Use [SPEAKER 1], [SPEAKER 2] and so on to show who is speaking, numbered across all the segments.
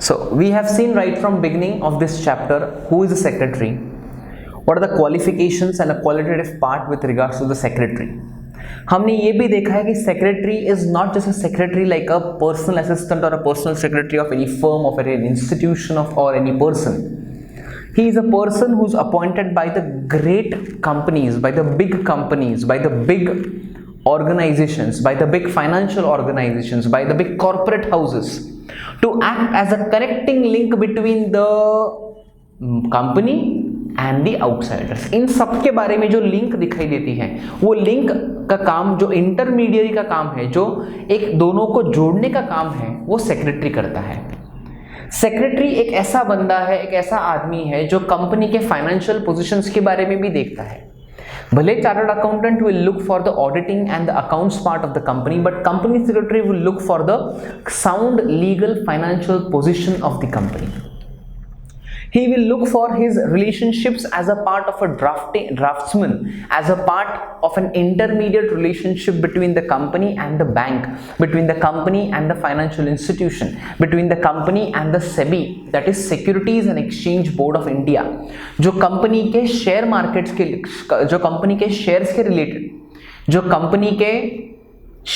[SPEAKER 1] So we have seen right from beginning of this chapter who is the secretary, what are the qualifications and a qualitative part with regards to the secretary. हमने ये भी देखा है कि secretary is not just a secretary like a personal assistant or a personal secretary of any firm, of any institution of or any person. He is a person who's appointed by the great companies, by the big companies, by the big organizations, by the big financial organizations, by the big corporate houses to act as a connecting link between the company and the outsiders. इन सब के बारे में जो link दिखाई देती है वो लिंक का काम, जो इंटरमीडियरी का काम है, जो एक दोनों को जोड़ने का काम है, वो सेक्रेटरी करता है. सेक्रेटरी एक ऐसा बंदा है, एक ऐसा आदमी है जो कंपनी के फाइनेंशियल पोजीशंस के बारे में भी देखता है. भले chartered accountant will look for the auditing and the accounts part of the company, but company secretary will look for the sound legal financial position of the company. He will look for his relationships as a part of a draftsman, as a part of an intermediate relationship between the company and the bank, between the company and the financial institution, between the company and the SEBI, that is Securities and Exchange Board of India, जो company के share markets के, जो company के shares के related, जो company के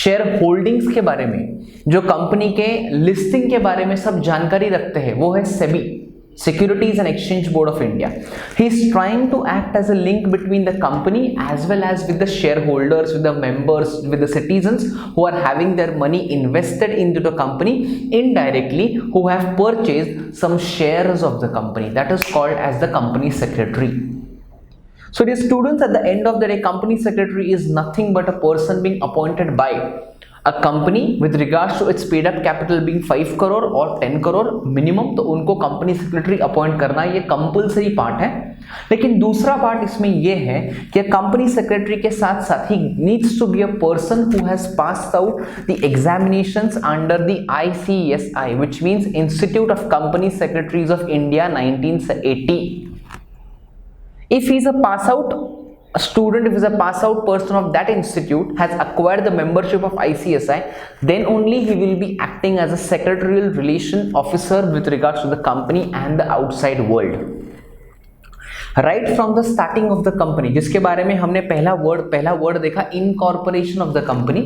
[SPEAKER 1] share holdings के बारे में, जो कंपनी के लिस्टिंग के बारे में सब जानकारी रखते हैं, वो है SEBI, Securities and Exchange Board of India. He is trying to act as a link between the company as well as with the shareholders, with the members, with the citizens who are having their money invested into the company indirectly, who have purchased some shares of the company. That is called as the company secretary. So dear students, at the end of the day, company secretary is nothing but a person being appointed by a company with regards to its paid up capital being 5 crore और 10 crore minimum, तो उनको company secretary appoint करना ये compulsory part है. लेकिन दूसरा part इसमें ये है कि कंपनी सेक्रेटरी के साथ साथ ही needs to be a person who has passed out the examinations under the ICSI, which means Institute of Company Secretaries of India 1980. If he is a pass out student, if is a pass out person of that institute, has acquired the membership of ICSI, then only he will be acting as a secretarial relation officer with regards to the company and the outside world. Right from the starting of the company, जिसके बारे में हमने पहला word देखा, incorporation of the company,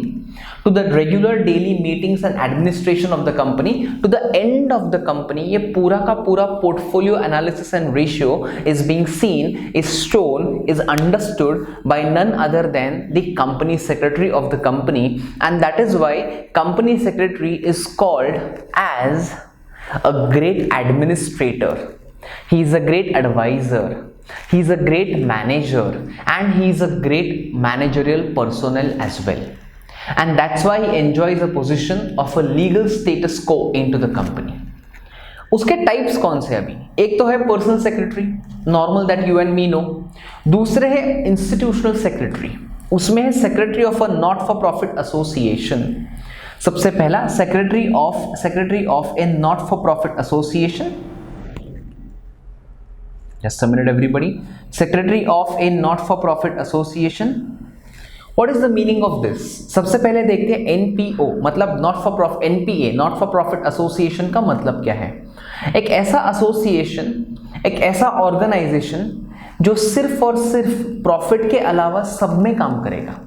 [SPEAKER 1] to the regular daily meetings and administration of the company, to the end of the company, ये पूरा का पूरा portfolio analysis and ratio is being seen, is shown, is understood by none other than the company secretary of the company, and that is why company secretary is called as a great administrator. He is a great advisor, he is a great manager, and he is a great managerial personnel as well, and that's why he enjoys a position of a legal status quo into the company. उसके types कौन से? अभी एक तो है personal secretary, normal that you and me know. दूसरे है institutional secretary, उसमें है secretary of a not for profit association. सबसे पहला secretary of A not for profit association. Just a minute everybody. Secretary of a not-for-profit association. What is the meaning of this? सबसे पहले देखते हैं NPO मतलब not for profit, NPA not for profit association का मतलब क्या है? एक ऐसा एसोसिएशन, एक ऐसा ऑर्गेनाइजेशन जो सिर्फ और सिर्फ प्रॉफिट के अलावा सब में काम करेगा.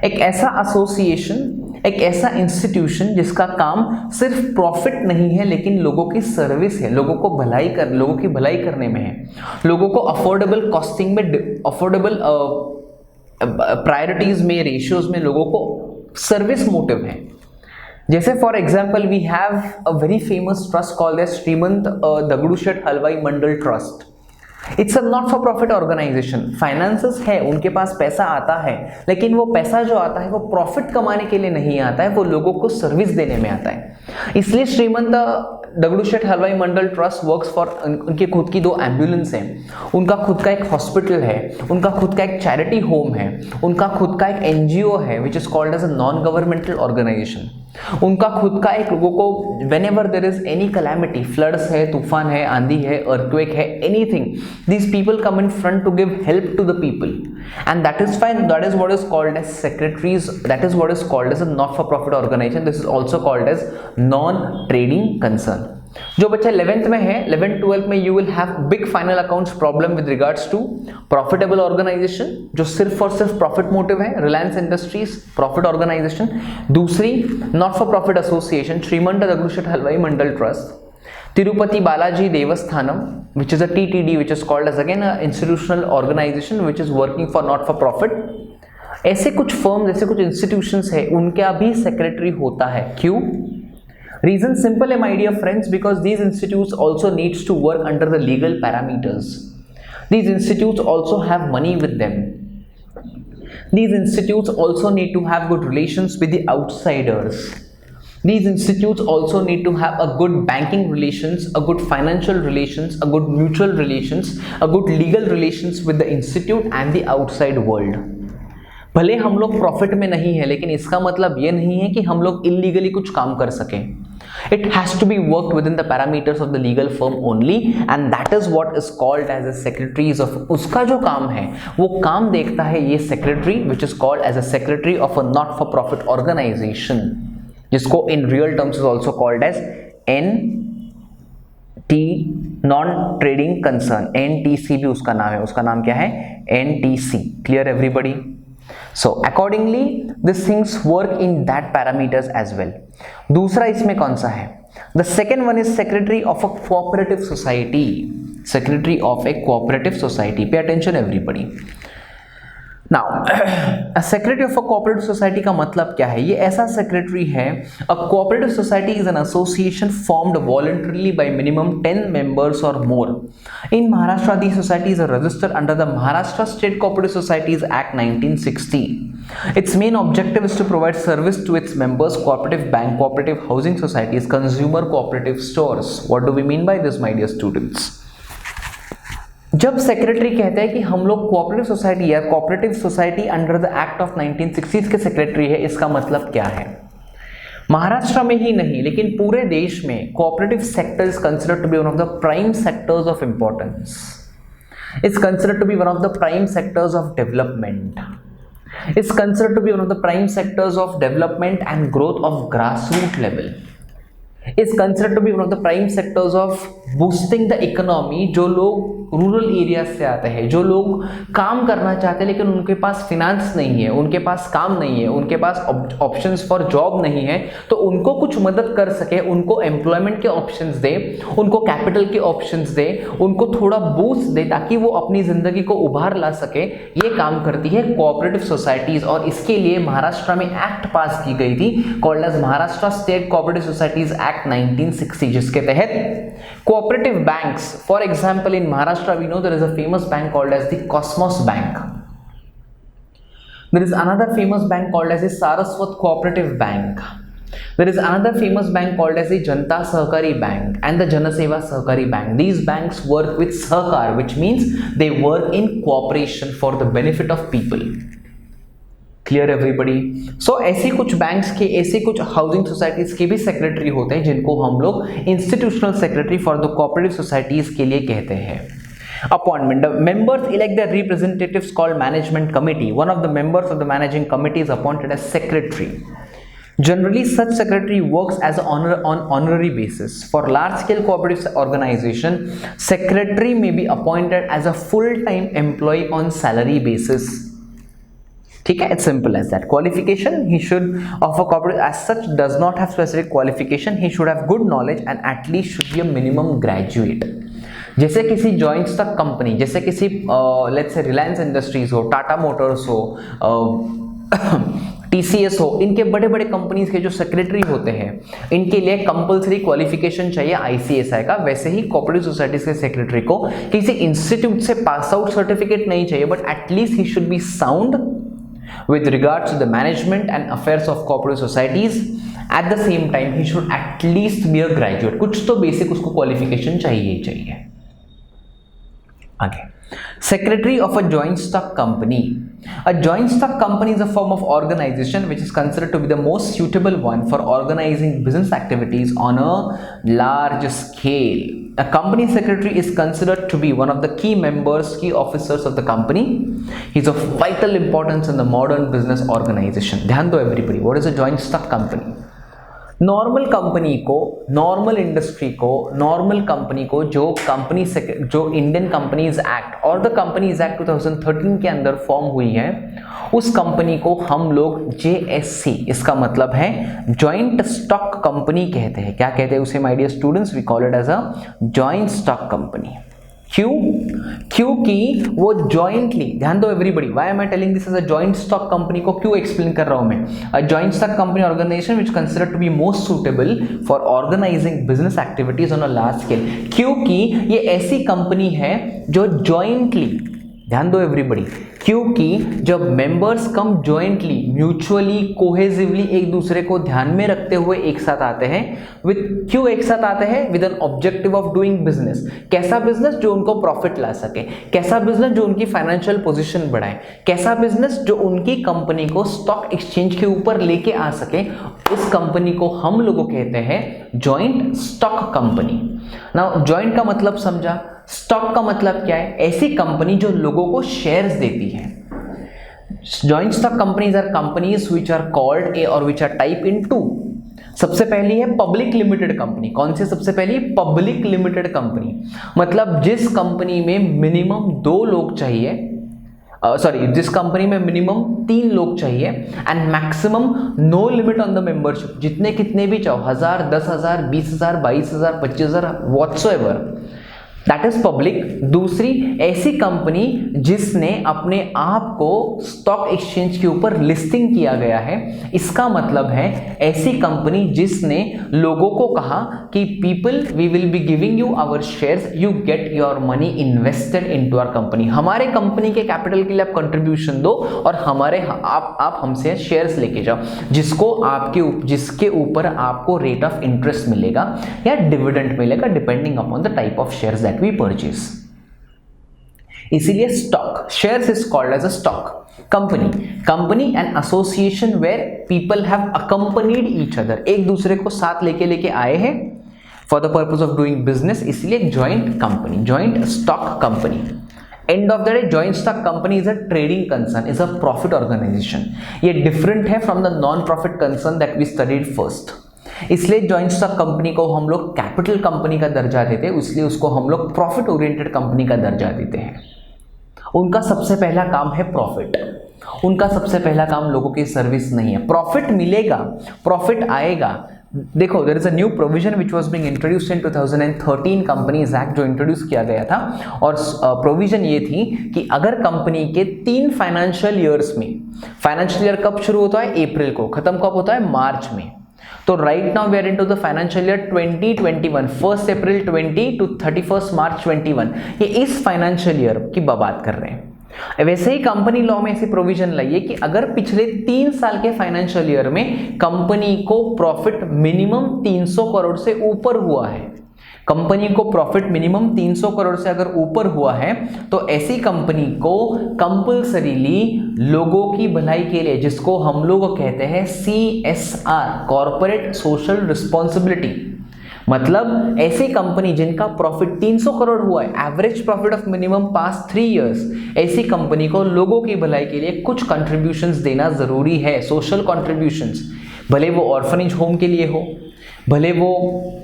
[SPEAKER 1] एक ऐसा एसोसिएशन, एक ऐसा इंस्टीट्यूशन जिसका काम सिर्फ प्रॉफिट नहीं है लेकिन लोगों की सर्विस है, लोगों की भलाई करने में है, लोगों को अफोर्डेबल कॉस्टिंग में, अफोर्डेबल प्रायोरिटीज में, रेशियोज में लोगों को सर्विस मोटिव है. जैसे for example we have a very famous trust called as Shrimant Dagdusheth Halwai Mandal trust. It's a not for profit organisation. Finances है, उनके पास पैसा आता है, लेकिन वो पैसा जो आता है वो प्रॉफिट कमाने के लिए नहीं आता है, वो लोगों को सर्विस देने में आता है. इसलिए श्रीमंत Dagdusheth Halwai Mandal trust works for, उनके खुद की 2 एम्बुलेंस हैं, उनका खुद का एक हॉस्पिटल है, उनका खुद का एक चैरिटी होम है, उनका खुद का एक NGO है which is called as a non governmental organisation. उनका खुद का एक लोगों को whenever there is any calamity, floods है, तूफान है, आंधी है, अर्थक्वेक है, anything, these people come in front to give help to the people, and that is fine. That is what is called as secretaries, that is what is called as a not for profit organization. This is also called as non trading concern. जो बच्चा 11th में है, 11th 12th में you will have big final accounts problem with regards to profitable organisation, जो सिर्फ और सिर्फ profit motive है, रिलायंस इंडस्ट्रीज प्रॉफिट ऑर्गेनाइजेशन। दूसरी not for profit association, Shrimant Dagdusheth Halwai Mandal trust, Tirupati Balaji Devasthanam, which is a TTD, which is called as again a institutional organization which is working for not for profit। ऐसे कुछ firms, ऐसे कुछ इंस्टीट्यूशंस है, उनका भी सेक्रेटरी होता है। क्यों? रीजन सिंपल है my dear friends, because these institutes also needs to work under the legal parameters. These institutes also have money with them. These institutes also need to have good relations with the outsiders. These institutes also need to have a good banking relations, a good financial relations, a good mutual relations, a good legal relations with the institute and the outside world. भले हम लोग profit में नहीं है, लेकिन इसका मतलब ये नहीं है कि हम लोग इलीगली कुछ काम कर सकें। It has to be worked within the parameters of the legal firm only, and that is what is called as a secretaries of। उसका जो काम है वो काम देखता है ये secretary, which is called as a secretary of a not for profit organization, जिसको in real terms is also called as NT, non trading concern। NTC भी उसका नाम है, उसका नाम क्या है? NTC। Clear everybody? So accordingly these things work in that parameters as well। दूसरा इसमें कौन सा है? The second one is secretary of a cooperative society। Secretary of a cooperative society। Pay attention everybody। Now a secretary of a cooperative society का मतलब क्या है? ये ऐसा secretary है, a cooperative society is an association formed voluntarily by minimum 10 members or more। In Maharashtra these societies are registered under the Maharashtra State Cooperative Societies Act 1960। Its main objective is to provide service to its members, cooperative bank, cooperative housing societies, consumer cooperative stores। What do we mean by this, my dear students? जब secretary कहते हैं कि हम लोग cooperative society या cooperative society under the act of 1960 के secretary है, इसका मतलब क्या है? महाराष्ट्र में ही नहीं लेकिन पूरे देश में cooperative sector is considered to be one of the prime sectors of importance. Is considered to be one of the prime sectors of development. Is considered to be one of the prime sectors of development and growth of grass root level. is considered to be one of the prime sectors of boosting the economy। जो लोग rural area से आते हैं, जो लोग काम करना चाहते हैं लेकिन उनके पास फिनांस नहीं है, उनके पास काम नहीं है, उनके पास ऑप्शंस फॉर जॉब नहीं है, तो उनको कुछ मदद कर सके, उनको एम्प्लॉयमेंट के ऑप्शंस दे, उनको कैपिटल के ऑप्शंस दे, उनको थोड़ा बूस्ट दे ताकि वो अपनी जिंदगी को उभार ला सके। ये काम करती है कोऑपरेटिव सोसाइटीज, और इसके लिए महाराष्ट्र में एक्ट पास की गई थी called as Maharashtra state cooperative societies act 1960, जिसके तहत cooperative banks, for example in Maharashtra we know there is a famous bank called as the Cosmos Bank। There is another famous bank called as the Saraswat Cooperative Bank। There is another famous bank called as the Janta Sahkari Bank and the Janaseva Sahkari Bank। These banks work with Sahkar, which means they work in cooperation for the benefit of people। Clear everybody? So ऐसी कुछ banks के, ऐसी कुछ housing societies के भी secretary होते हैं जिनको हम लोग institutional secretary for the cooperative societies के लिए कहते हैं। Appointment: the members elect their representatives called management committee। One of the members of the managing committee is appointed as secretary। Generally such secretary works as on honorary basis। For large scale cooperative organization, secretary may be appointed as a full-time employee on salary basis। ठीक है, it's simple as that। Qualification: he should of a cooperative as such does not have specific qualification। He should have good knowledge and at least should be a minimum graduate। जैसे किसी joint stock company, जैसे किसी let's say Reliance industries हो, Tata Motors हो, TCS हो, इनके बड़े बड़े कंपनीज के जो सेक्रेटरी होते हैं इनके लिए कंपलसरी क्वालिफिकेशन चाहिए ICSI का। वैसे ही कोऑपरेटिव सोसाइटीज के सेक्रेटरी को किसी इंस्टीट्यूट से पास आउट सर्टिफिकेट नहीं चाहिए, but at least he should B sound with regards to the management and affairs of cooperative societies। at the same time he should at least be a graduate। कुछ तो basic उसको qualification चाहिए ही चाहिए। आगे, secretary of a joint stock company। A joint stock company is a form of organization which is considered to be the most suitable one for organizing business activities on a large scale। A company secretary is considered to be one of the key members, key officers of the company। He is of vital importance in the modern business organization। ध्यान दो everybody, what is a joint stock company? Normal company को, normal industry को, normal company को जो Indian companies act और the companies act 2013 के अंदर form हुई है, उस कंपनी को हम लोग JSC, इसका मतलब है जॉइंट स्टॉक कंपनी कहते हैं। क्या कहते हैं उसे my dear students? We call it as a joint stock company. क्यों? क्योंकि वो जॉइंटली, ध्यान दो everybody, why am I telling this as a joint stock company को क्यों एक्सप्लेन कर रहा हूं मैं? A joint stock company organisation which considered to be most suitable for organising business activities on a large scale, क्योंकि ये ऐसी company है जो जॉइंटली, ध्यान दो एवरीबॉडी, क्योंकि जब मेंबर्स कम जॉइंटली, म्यूचुअली, कोहेसिवली एक दूसरे को ध्यान में रखते हुए एक साथ आते हैं, क्यों एक साथ आते हैं? With an objective of doing business. कैसा बिजनेस? जो उनको प्रॉफिट ला सके। कैसा बिजनेस? जो उनकी फाइनेंशियल पोजीशन बढ़ाए। कैसा बिजनेस? जो उनकी कंपनी को स्टॉक एक्सचेंज के ऊपर लेके आ सके। इस कंपनी को हम लोगों कहते हैं joint stock company. Now joint का मतलब समझा, स्टॉक का मतलब क्या है? ऐसी कंपनी जो लोगों को शेयर्स देती है। Joint stock companies are companies which are called A और which are type in two. सबसे पहली है पब्लिक लिमिटेड कंपनी। कौन सी सबसे पहली? पब्लिक लिमिटेड कंपनी, मतलब जिस कंपनी में मिनिमम 2 लोग चाहिए, जिस कंपनी में मिनिमम 3 लोग चाहिए and maximum no limit on the membership, जितने कितने भी चाहो, 1000, 10,000, 20,000, 22,000, 25,000 व्हाटसोएवर, दैट इज पब्लिक। दूसरी ऐसी कंपनी जिसने अपने आप को स्टॉक एक्सचेंज के ऊपर लिस्टिंग किया गया है, इसका मतलब है ऐसी कंपनी जिसने लोगों को कहा कि people, we will be giving you our shares, you get your money invested into our company. हमारे कंपनी के कैपिटल के लिए आप कंट्रीब्यूशन दो और आप हमसे शेयर्स लेके जाओ, जिसके ऊपर आपको रेट ऑफ इंटरेस्ट मिलेगा या डिविडेंड मिलेगा, depending upon the type of shares that we purchase। इसीलिए stock, shares is called as a stock. Company and association where people have accompanied each other, एक दूसरे को साथ लेके आए हैं for the purpose of doing business, इसलिए joint company, joint stock company. End of the day joint stock company is a trading concern, is a profit organisation. ये different है from the non profit concern that we studied first. इसलिए joint stock company को हम लोग capital company का दर्जा देते हैं, इसलिए उसको हम लोग प्रॉफिट ओरिएंटेड कंपनी का दर्जा देते हैं। उनका सबसे पहला काम है प्रॉफिट, उनका सबसे पहला काम लोगों की सर्विस नहीं है। प्रॉफिट मिलेगा, प्रॉफिट आएगा। देखो, there is a new provision which was being introduced in 2013 companies act, जो इंट्रोड्यूस किया गया था, और प्रोविजन ये थी कि अगर कंपनी के 3 फाइनेंशियल ईयर्स में, फाइनेंशियल ईयर कब शुरू होता है? अप्रैल को, खत्म कब होता है? मार्च में। तो right now we are into the financial year 2021, 1 April 20 to 31 March 21, ये इस फाइनेंशियल ईयर की बात कर रहे हैं। वैसे ही कंपनी लॉ में ऐसी प्रोविजन लाइए कि अगर पिछले 3 साल के फाइनेंशियल ईयर में कंपनी को प्रॉफिट मिनिमम 300 करोड़ से ऊपर हुआ है, कंपनी को प्रॉफिट मिनिमम 300 करोड़ से अगर ऊपर हुआ है, तो ऐसी कंपनी को कंपल्सरीली लोगों की भलाई के लिए, जिसको हम लोग कहते हैं CSR, कॉर्पोरेट सोशल रिस्पॉन्सिबिलिटी, मतलब ऐसी कंपनी जिनका प्रॉफिट 300 करोड़ हुआ है, average profit of minimum past 3 years, ऐसी कंपनी को लोगों की भलाई के लिए कुछ कंट्रीब्यूशंस देना जरूरी है, सोशल कंट्रीब्यूशंस। भले वो ऑर्फनेज होम के लिए हो, भले वो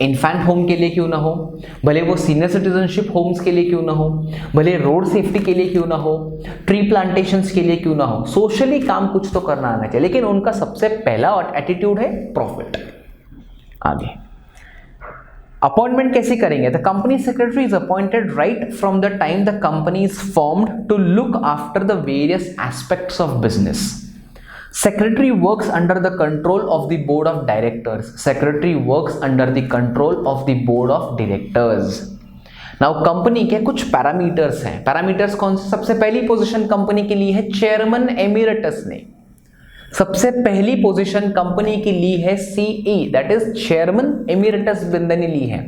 [SPEAKER 1] इन्फेंट होम के लिए क्यों ना हो, भले वो सीनियर सिटीजनशिप होम्स के लिए क्यों ना हो, भले रोड सेफ्टी के लिए क्यों ना हो, ट्री प्लांटेशंस के लिए क्यों ना हो, सोशली काम कुछ तो करना आना चाहिए, लेकिन उनका सबसे पहला एटीट्यूड है प्रॉफिट। आगे अपॉइंटमेंट कैसे करेंगे? The company secretary is appointed right from the time the company is formed to look after the various aspects of business. Secretary works under the control of the board of directors. Secretary works under the control of the board of directors. Now company के कुछ parameters हैं। Parameters कौन से? सबसे पहली position company के लिए है चेयरमैन एमिरेटस ने। सबसे पहली पोजीशन कंपनी की ली है CE, that is chairman emeritus बंदे ने ली है।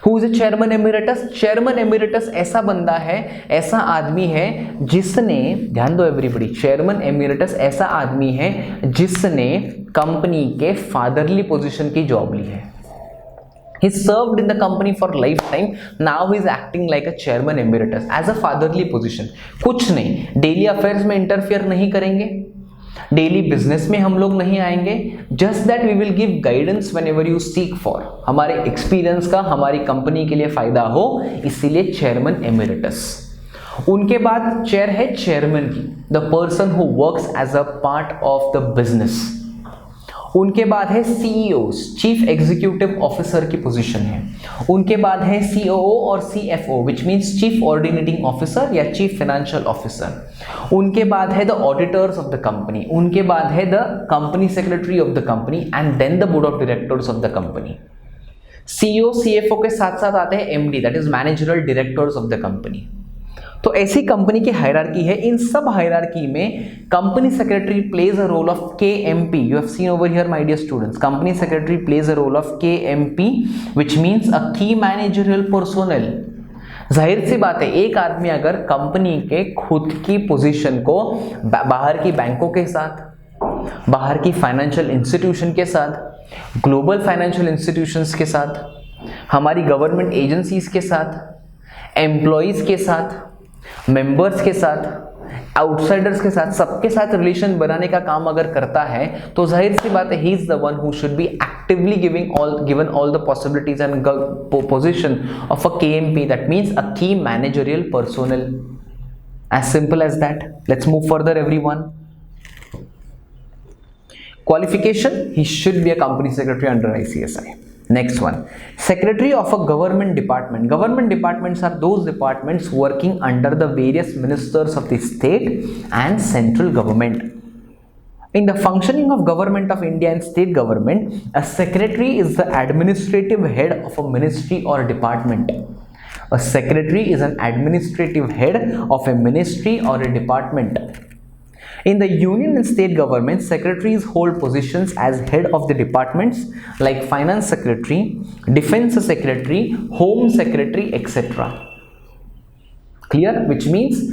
[SPEAKER 1] Who is a chairman emeritus? Chairman emeritus ऐसा बंदा है, ऐसा आदमी है जिसने, ध्यान दो एवरीबॉडी, चेयरमैन एमिरेटस ऐसा आदमी है जिसने कंपनी के फादरली पोजीशन की जॉब ली है। He served in the company for lifetime. Now he is acting like a chairman emeritus as a fatherly position. कुछ नहीं, डेली अफेयर्स में इंटरफियर नहीं करेंगे, डेली बिजनेस में हम लोग नहीं आएंगे, just that we will give guidance whenever you seek for, हमारे एक्सपीरियंस का हमारी कंपनी के लिए फायदा हो, इसीलिए चेयरमैन एमिरेटस। उनके बाद चेयर है चेयरमैन की, the person who works as a part of the business. उनके बाद है सीईओस, चीफ एग्जीक्यूटिव ऑफिसर की पोजीशन है। उनके बाद है सीओओ और CFO which means chief ordinating officer या चीफ फाइनेंशियल ऑफिसर। उनके बाद है the auditors of the company. उनके बाद है the company secretary of the company and then the board of directors of the company. CEO CFO के साथ साथ आते हैं MD, that is managerial directors of the company. तो ऐसी कंपनी की हायरार्की है। इन सब हायरार्की में company secretary plays a role of KMP। You have seen over here my dear students, company secretary plays a role of KMP which means a key managerial personnel. जाहिर सी बात है, एक आदमी अगर कंपनी के खुद की पोजीशन को बाहर की बैंकों के साथ, बाहर की फाइनेंशियल इंस्टीट्यूशन के साथ, ग्लोबल फाइनेंशियल इंस्टीट्यूशंस के साथ, हमारी गवर्नमेंट एजेंसीज के साथ, एम्प्लॉयज के साथ, मेंबर्स के साथ, आउटसाइडर्स के साथ, सबके साथ रिलेशन बनाने का काम अगर करता है, तो जाहिर सी बात है he is the one who should be actively given all the possibilities and position of a KMP, that means a key managerial personal. As simple as that. Let's move further everyone. Qualification, he should be a company secretary under ICSI. Next one, secretary of a government department. Government departments are those departments working under the various ministers of the state and central government. In the functioning of government of India and state government, a secretary is the administrative head of a ministry or department. A secretary is an administrative head of a ministry or a department. In the union and state government, secretaries hold positions as head of the departments like finance secretary, defense secretary, home secretary, etc. Clear? Which means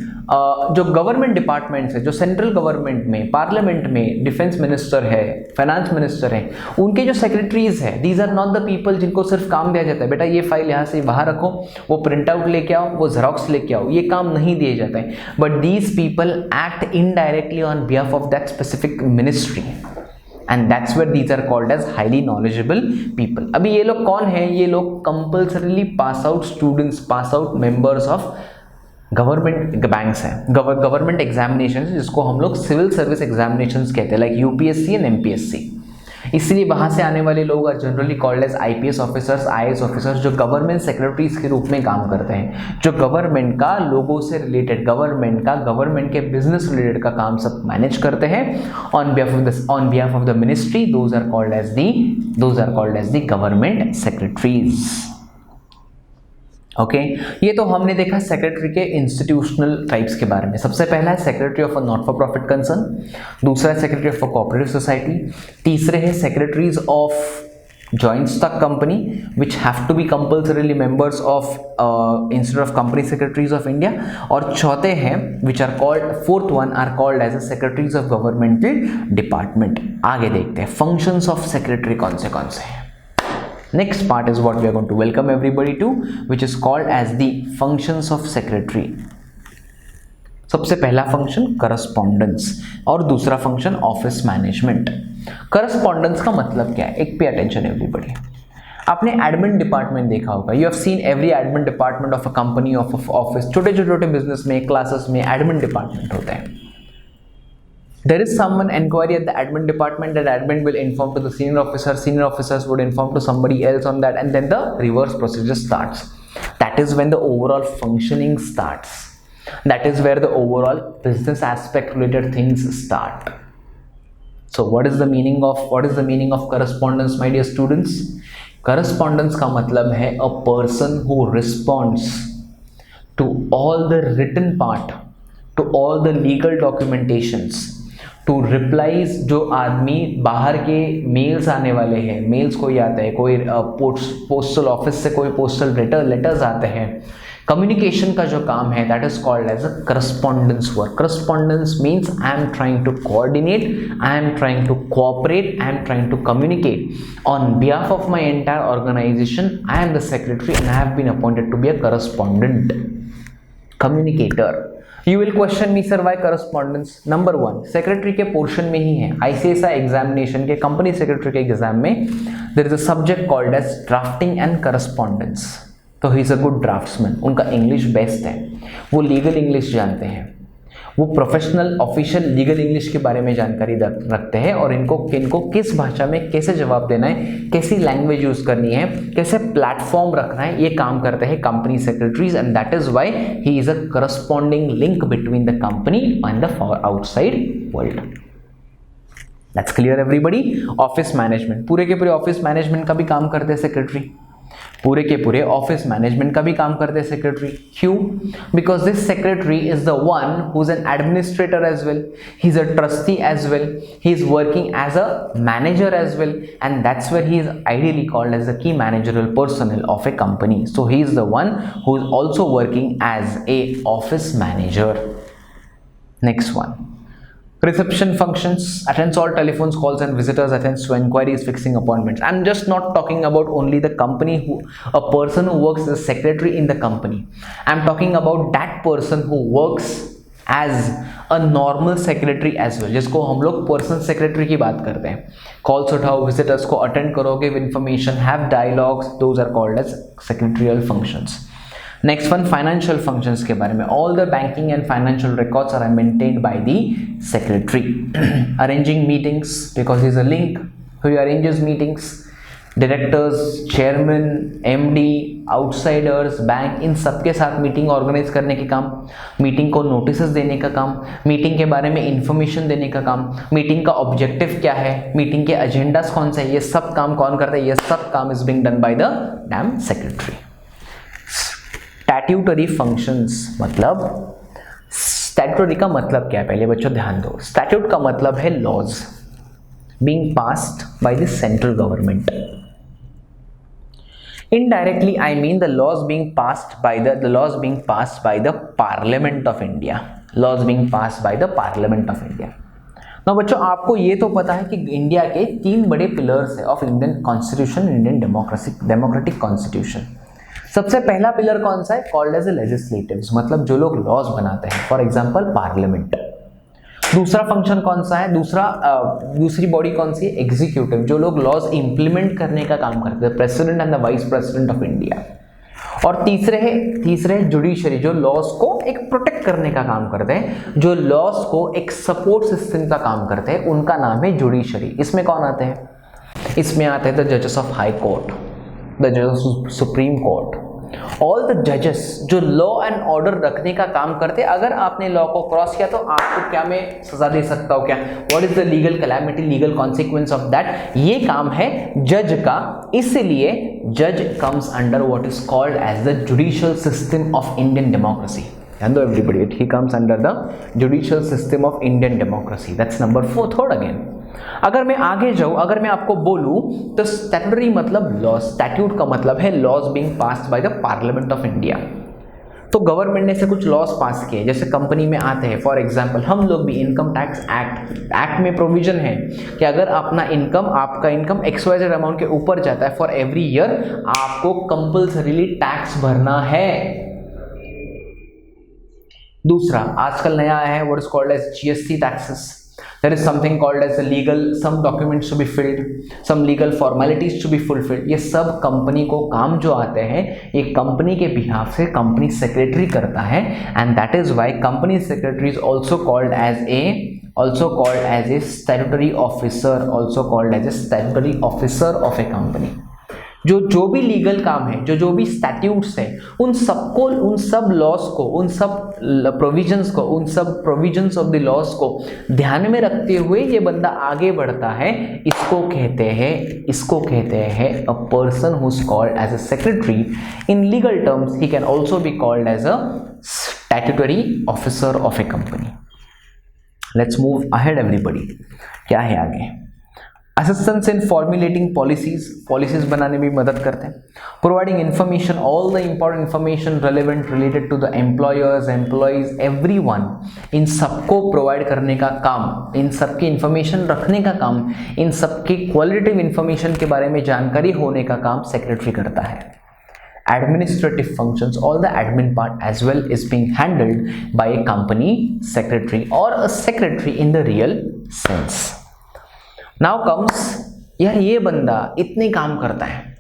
[SPEAKER 1] जो government departments है, जो central government में, parliament में defence minister है, finance minister है, उनके जो secretaries है, these are not the people जिनको सिर्फ काम दिया जाता है, बेटा ये फाइल यहाँ से वहाँ रखो, वो प्रिंट आउट लेके आओ, वो जेरोक्स लेके आओ, ये काम नहीं दिए जाता है। But these people act indirectly on behalf of that specific ministry and that's where these are called as highly knowledgeable people. अभी ये लोग कौन है? ये लोग compulsorily pass out students, pass out members of government banks हैं, government examination, जिसको हम लोग सिविल सर्विस एग्जामिनेशंस कहते हैं, लाइक UPSC एंड MPSC। इसलिए वहाँ से आने वाले लोग are generally called as IPS officers, IAS officers, जो गवर्नमेंट सेक्रेटरीज के रूप में काम करते हैं, जो गवर्नमेंट का लोगों से रिलेटेड, गवर्नमेंट के बिजनेस रिलेटेड का काम सब मैनेज करते हैं on behalf of the ministry. Those are called as the government secretaries. Okay, ये तो हमने देखा सेक्रेटरी के इंस्टीट्यूशनल टाइप्स के बारे में। सबसे पहला है secretary of a not for profit concern, दूसरा है secretary of a cooperative society, तीसरे है secretaries of joint stock company which have to be compulsorily members of instead of company secretaries of India, और चौथे हैं which are called, fourth one are called as a secretaries of governmental department. आगे देखते हैं functions of secretary कौन से हैं। Next part is what we are going to welcome everybody to, which is called as the functions of secretary. सबसे पहला function correspondence और दूसरा फंक्शन ऑफिस मैनेजमेंट। करस्पॉन्डेंस का मतलब क्या है? एक पे अटेंशन एवरीबॉडी। आपने एडमिन डिपार्टमेंट देखा होगा, you have scene every admin department of a company, of office, छोटे बिजनेस में, क्लासेस में एडमिन डिपार्टमेंट होते हैं। There is someone inquiry at the admin department, that admin will inform to the senior officers would inform to somebody else on that, and then the reverse procedure starts. That is when the overall functioning starts. That is where the overall business aspect related things start. So what is the meaning of correspondence, my dear students? Correspondence का मतलब है a person who responds to all the written part, to all the legal documentations, to replies, जो आदमी बाहर के mails आने वाले हैं, मेल्स कोई आता है, कोई पोस्टल ऑफिस से कोई पोस्टल लेटर्स आते हैं, कम्युनिकेशन का जो काम है, that is called as a correspondence work. Correspondence means I am trying to coordinate, I am trying to cooperate, I am trying to communicate on behalf of my entire organisation. I am the secretary and I have been appointed to be a correspondent, communicator, you will question me sir why correspondence. Number 1 secretary के portion में ही है, ICSI examination के company secretary के exam में there is a subject called as drafting and correspondence. तो he is a good draftsman, उनका English best है, वो लीगल इंग्लिश जानते हैं, वो प्रोफेशनल ऑफिशियल लीगल इंग्लिश के बारे में जानकारी रखते हैं और इनको किस भाषा में कैसे जवाब देना है, कैसी लैंग्वेज यूज करनी है, कैसे प्लेटफॉर्म रखना है, ये काम करते हैं company secretaries and that is why he is a corresponding link between the company and the outside world. That's clear everybody. Office management, पूरे के पूरे ऑफिस मैनेजमेंट का भी काम करते हैं सेक्रेटरी, पूरे के पूरे ऑफिस मैनेजमेंट का भी काम करते हैं सेक्रेटरी। क्यों? Because this secretary is the one who is an administrator as well, he is a trustee as well, he is working as a manager as well and that's where he is ideally called as the key managerial personnel of a company. So he is the one who is also working as a office manager. Next one, reception functions, attends all telephones, calls and visitors, attends to inquiries, fixing appointments. I'm just not talking about only the company a person who works as a secretary in the company. I'm talking about that person who works as a normal secretary as well, जिसको हम लोग personal secretary की बात करते हैं। Calls उठाओ, visitors को attend करो, give information, have dialogues, those are called as secretarial functions. Next one, financial functions के बारे में। All the banking and financial records are maintained by the secretary. Arranging meetings, because he is a link who arranges meetings, directors, chairman, MD, outsiders, bank, इन सबके साथ meeting organise करने के काम, meeting को नोटिसेस देने का काम, मीटिंग के बारे में इंफॉर्मेशन देने का काम, मीटिंग का ऑब्जेक्टिव क्या है, मीटिंग के एजेंडास कौन से है, ये सब काम कौन करता है, ये सब काम is being done by the dam secretary. Statutory functions, मतलब स्टैट्यूटरी का मतलब क्या है, पहले बच्चों ध्यान दो। स्टैट्यूट का मतलब है laws being passed by the central government. Indirectly I mean the laws being passed by the parliament of India, laws being passed by the parliament of India. ना बच्चों, आपको ये तो पता है कि इंडिया के 3 बड़े पिलर्स है of Indian constitution, Indian democratic constitution. सबसे पहला पिलर कौन सा है, कॉल्ड एज ए लेजिस्लेटिव्स, मतलब जो लोग लॉज बनाते हैं, फॉर एग्जांपल पार्लियामेंट। दूसरा फंक्शन कौन सा है, दूसरी बॉडी कौन सी है, एग्जीक्यूटिव, जो लोग लॉज इंप्लीमेंट करने का काम करते हैं, president and the vice president of India. और तीसरे है जुडिशरी, जो लॉज को एक प्रोटेक्ट करने का काम करते हैं, जो लॉज को एक सपोर्ट सिस्टम का काम करते हैं, उनका नाम है जुडिशरी। इसमें कौन आते हैं, इसमें आते हैं द जजेस ऑफ हाई कोर्ट, द जजेस of supreme court, all the जजेस जो लॉ एंड ऑर्डर रखने का काम करते हैं। अगर आपने लॉ को क्रॉस किया तो आपको क्या मैं सजा दे सकता हूँ क्या, what is the legal calamity, legal consequence of that, ये काम है जज का। इसलिए जज comes under what is called as the judicial system of Indian democracy. ध्यान दो everybody, he comes under the judicial system of Indian democracy. That's number 4। Third again, अगर मैं आगे जाऊं, अगर मैं आपको बोलूं तो स्टैट्यूटरी मतलब लॉ, स्टैट्यूट का मतलब है laws being passed by the parliament of India. तो गवर्नमेंट ने से कुछ लॉज पास किए, जैसे कंपनी में आते हैं, फॉर एग्जांपल हम लोग भी इनकम टैक्स एक्ट में प्रोविजन है कि अगर आपका इनकम XYZ अमाउंट के ऊपर जाता है, फॉर एवरी ईयर आपको कंपल्सरीली टैक्स भरना है। दूसरा आजकल नया आया है, what is called as GST taxes. There is something called as a legal, some documents to be filled, some legal formalities to be fulfilled. ये सब कंपनी को काम जो आते हैं, ये कंपनी के बिहाफ से कंपनी सेक्रेटरी करता है, and that is why company secretary is also called as a statutory officer, of a company. जो भी लीगल काम है, जो भी स्टैट्यूट्स हैं, उन सब लॉज को, उन सब प्रोविजंस ऑफ द लॉज को ध्यान में रखते हुए ये बंदा आगे बढ़ता है। इसको कहते हैं a person who is called as a secretary. In legal terms he can also be called as a statutory officer of a company. Let's move ahead everybody. क्या है आगे, असिस्टेंस इन फॉर्मुलेटिंग पॉलिसीज बनाने में मदद करते हैं। Providing information, all the important information relevant related to the employers, employees, everyone, इन सबको प्रोवाइड करने का काम, इन सबकी इन्फॉर्मेशन रखने का काम, इन सबकी क्वालिटेटिव इन्फॉर्मेशन के बारे में जानकारी होने का काम सेक्रेटरी करता है। administrative functions, all the admin part as well is being handled by a company secretary or a secretary in the real sense. Now comes, यार ये बंदा इतने काम करता है,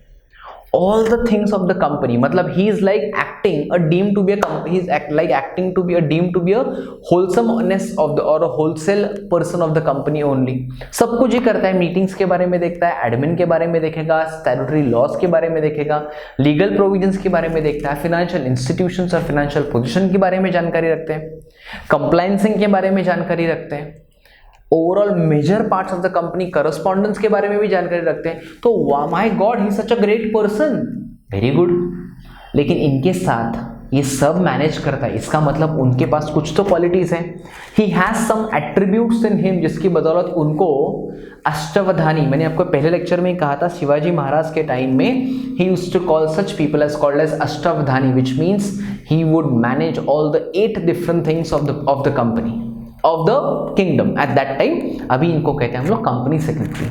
[SPEAKER 1] all the things of the company, मतलब he is like acting a deemed to be a he is acting to be a deemed to be a wholesomeness of the or a wholesale person of the company only. सब कुछ ही करता है, meetings के बारे में देखता है, admin के बारे में देखेगा, स्टैट्यूटरी लॉस के बारे में देखेगा, लीगल प्रोविजंस के बारे में देखता है, फाइनेंशियल इंस्टीट्यूशंस और फाइनेंशियल पोजीशन के बारे में जानकारी रखते हैं, कंप्लायंसिंग के बारे में जानकारी रखते हैं, overall major parts of the company correspondence के बारे में भी जानकारी रखते हैं. तो my god, he such a great person, very good. लेकिन इनके साथ ये सब मैनेज करता है, इसका मतलब उनके पास कुछ तो क्वालिटीज हैं. He has some attributes in him जिसकी बदौलत उनको अष्टावधानी, मैंने आपको पहले लेक्चर में कहा था, शिवाजी महाराज के टाइम में he used to call such people as called as Ashtavadhani, which means he would manage all the 8 different things of the company of the kingdom at that time. अभी इनको कहते हैं हम लोग कंपनी सेक्रेटरी.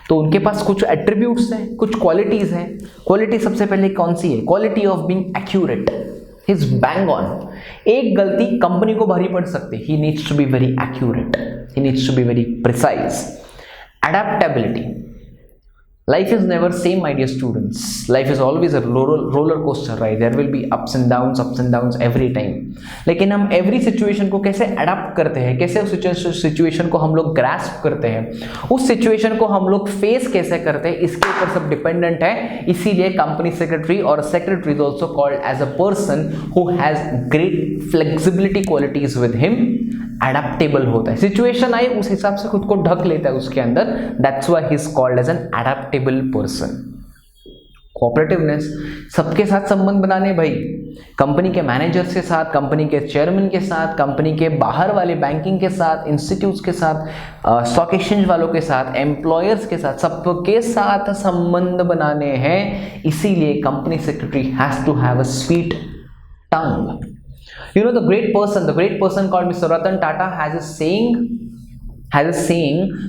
[SPEAKER 1] तो उनके पास कुछ एट्रीब्यूट्स हैं, कुछ क्वालिटीज हैं. क्वालिटी सबसे पहले कौन सी है? Quality of being accurate. He is bang on. एक गलती कंपनी को भारी पड़ सकती है. He needs to be very accurate, he needs to be very precise. Adaptability. Life is never same, my dear students. Life is always a roller coaster ride. There will be ups and downs every time. लेकिन हम every situation को कैसे adapt करते हैं, कैसे उस situation को हम लोग grasp करते हैं, उस situation को हम लोग face कैसे करते हैं, इसके ऊपर सब dependent है. इसीलिए company secretary और secretary is also called as a person who has great flexibility qualities with him. Adaptable होता है, सिचुएशन आए उस हिसाब से खुद को ढक लेता है उसके अंदर. That's why he is called as an adaptable person. Cooperativeness, सबके साथ संबंध बनाने भाई, कंपनी के मैनेजर्स के साथ, कंपनी के चेयरमैन के साथ, कंपनी के बाहर वाले बैंकिंग के साथ, इंस्टीट्यूट्स के साथ, स्टॉक एक्सचेंज वालों के साथ, एम्प्लॉयर्स के साथ, सबके साथ संबंध बनाने हैं. इसीलिए company secretary has to have a sweet tongue. You know, the great person called Mr. Ratan Tata has a saying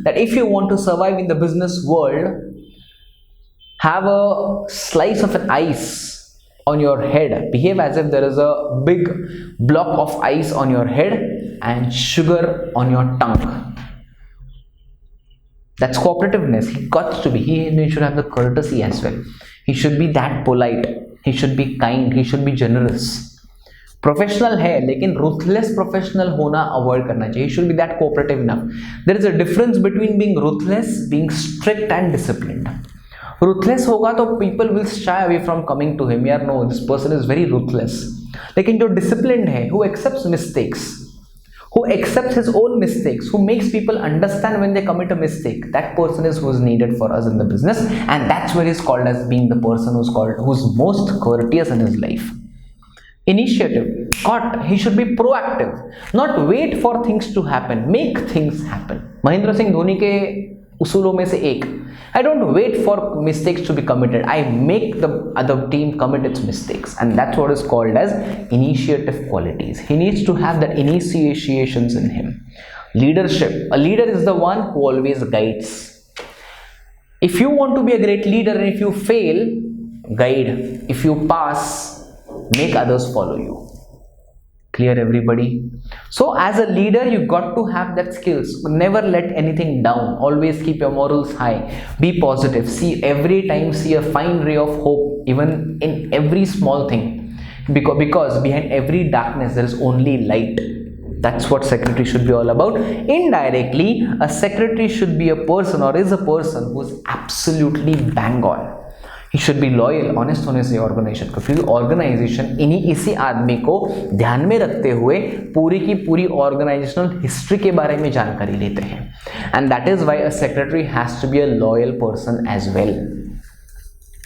[SPEAKER 1] that if you want to survive in the business world, have a slice of an ice on your head. Behave as if there is a big block of ice on your head and sugar on your tongue. That's cooperativeness. He got to be. He should have the courtesy as well. He should be that polite. He should be kind. He should be generous. Professional है लेकिन ruthless professional होना avoid करना चाहिए. Should be that cooperative enough. There is a difference between being ruthless, being strict and disciplined. Ruthless होगा तो people will shy away from coming to him, यार no this person is very ruthless. लेकिन जो disciplined है, who accepts mistakes, who accepts his own mistakes, who makes people understand when they commit a mistake, that person is who is needed for us in the business, and that's where he's called as being the person who's most courteous in his life. Initiative. He should be proactive, not wait for things to happen, make things happen. Mahendra Singh Dhoni के उसूलों में से एक, I don't wait for mistakes to be committed, I make the other team commit its mistakes, and that's what is called as initiative qualities. He needs to have that initiations in him. Leadership. A leader is the one who always guides. If you want to be a great leader and if you fail, guide. If you pass, make others follow you. Clear, everybody? So as a leader, you got to have that skills. Never let anything down. Always keep your morals high. Be positive. See every time, see a fine ray of hope, even in every small thing. Because behind every darkness, there is only light. That's what secretary should be all about. Indirectly, a secretary should be a person or is a person who is absolutely bang on. He should be loyal, honest होने से organisation को, क्योंकि organisation इसी आदमी को ध्यान में रखते हुए पूरी की पूरी ऑर्गेनाइजेशनल हिस्ट्री के बारे में जानकारी लेते हैं. And that is why a secretary has to be a loyal person as well.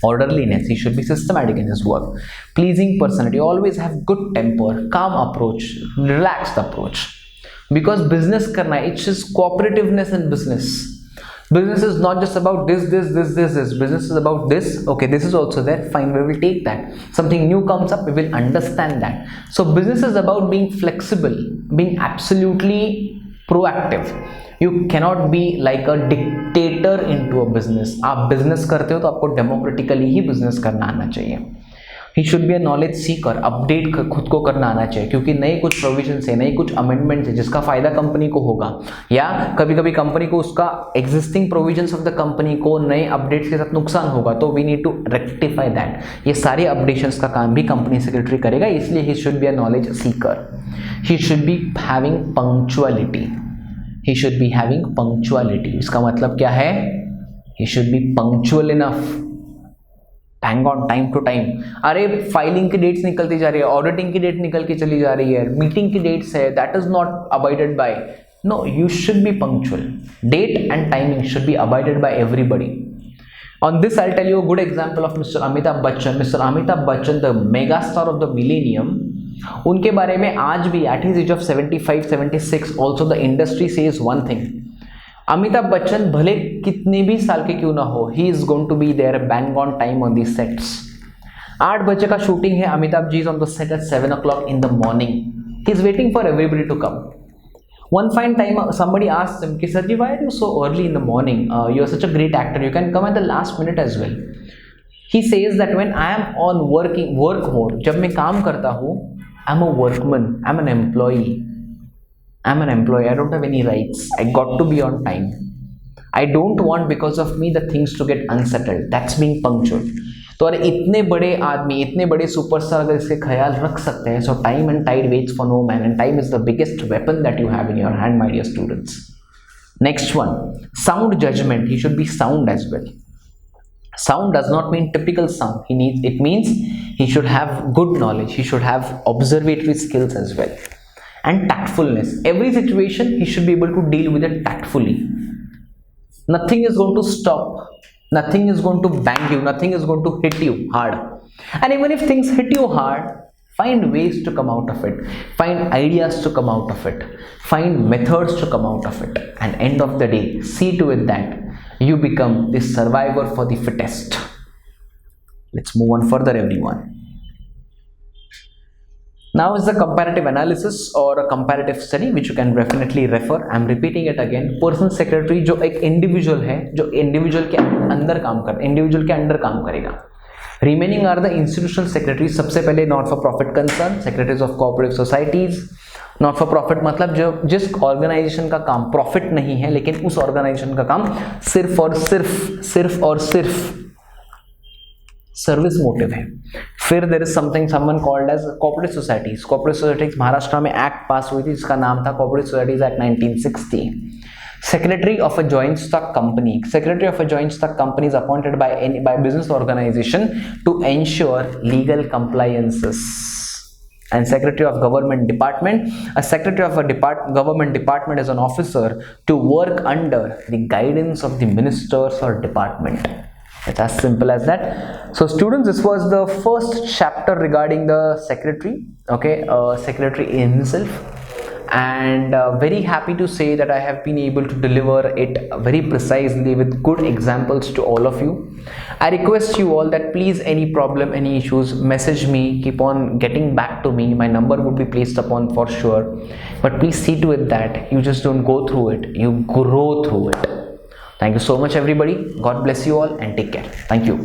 [SPEAKER 1] Orderliness, he should be systematic in his work. Pleasing personality, always have good temper, calm approach, relaxed approach. Because business करना, it's just cooperativeness in business. Business is not just about this. Business is about this. Okay, this is also there. Fine, we will take that. Something new comes up, we will understand that. So business is about being flexible, being absolutely proactive. You cannot be like a dictator into a business. आप business करते हो तो आपको democratically ही business करना आना चाहिए. ही should be a knowledge Sikar, update खुद को करना आना चाहिए, क्योंकि नए कुछ प्रोविजन है, नई कुछ अमेंडमेंट है जिसका फायदा कंपनी को होगा, या कभी कभी कंपनी को उसका existing provisions of the company को नए अपडेट्स के साथ नुकसान होगा, तो we need to rectify that. ये सारे अपडेशंस का काम भी कंपनी सेक्रेटरी करेगा, इसलिए he should be a knowledge seeker. He should be having punctuality, he should be having punctuality. इसका मतलब क्या है? He should be punctual enough, hang on time to time. अरे फाइलिंग की डेट्स निकलती जा रही है, ऑडिटिंग की डेट निकल के चली जा रही है, मीटिंग की डेट्स है, that is not abided by. No, you should be punctual. Date and timing should be abided by everybody. On this, I'll tell you a good example of Mr. Amitabh Bachchan. Mr. Amitabh Bachchan, the mega star of the millennium, उनके बारे में आज भी at his age of 75, 76, also the industry says one thing. Amitabh Bachchan भले कितने भी साल के क्यों ना हो, he is going to be there bang on time on the sets. 8 बजे का शूटिंग है, Amitabh ji is on the set at 7 o'clock in the morning. He is waiting for everybody to come. One fine time, somebody asked him, "Ki, Sir ji, why are you so early in the morning? You are such a great actor. You can come at the last minute as well." He says that when I am on work mode, जब मैं काम करता हूँ, I'm a workman, I'm an employee. I'm an employee. I don't have any rights. I got to be on time. I don't want because of me the things to get unsettled. That's being punctual. तो अरे इतने बड़े आदमी, इतने बड़े superstar अगर इसके ख्याल रख सकते हैं, so time and tide waits for no man, and time is the biggest weapon that you have in your hand, my dear students. Next one, sound judgment. He should be sound as well. Sound does not mean typical sound. It means he should have good knowledge. He should have observatory skills as well. And tactfulness. Every situation he should be able to deal with it tactfully. Nothing is going to stop, nothing is going to bang you, nothing is going to hit you hard. And even if things hit you hard, find ways to come out of it, find ideas to come out of it, find methods to come out of it, and end of the day, see to it that you become the survivor for the fittest. Let's move on further, everyone. Now is the comparative analysis or a comparative study which you can definitely refer. I'm repeating it again. Person secretary जो एक individual है, जो individual के अंदर काम कर, individual के अंदर काम करेगा. Remaining are the institutional secretaries. सबसे पहले not for profit concern, secretaries of cooperative societies. Not for profit मतलब जो जिस ऑर्गेनाइजेशन का काम प्रॉफिट नहीं है, लेकिन उस ऑर्गेनाइजेशन का काम सिर्फ और सिर्फ सर्विस मोटिव है. फिर there is something someone called as corporate societies. Corporate societies Maharashtra में एक्ट पास हुई थी जिसका नाम था corporate societies act 1960. Secretary of a joint stock company. Secretary of a joint stock company is appointed by business organization to ensure legal compliances. And Secretary of Government Department. A Secretary of a government department is an officer to work under the guidance of the ministers or department. It's as simple as that. So students, this was the first chapter regarding the secretary, okay, secretary himself, and very happy to say that I have been able to deliver it very precisely with good examples to all of you. I request you all that please, any problem, any issues, message me, keep on getting back to me. My number would be placed upon for sure, but please see to it that you just don't go through it, you grow through it. Thank you so much everybody. God bless you all and take care. Thank you.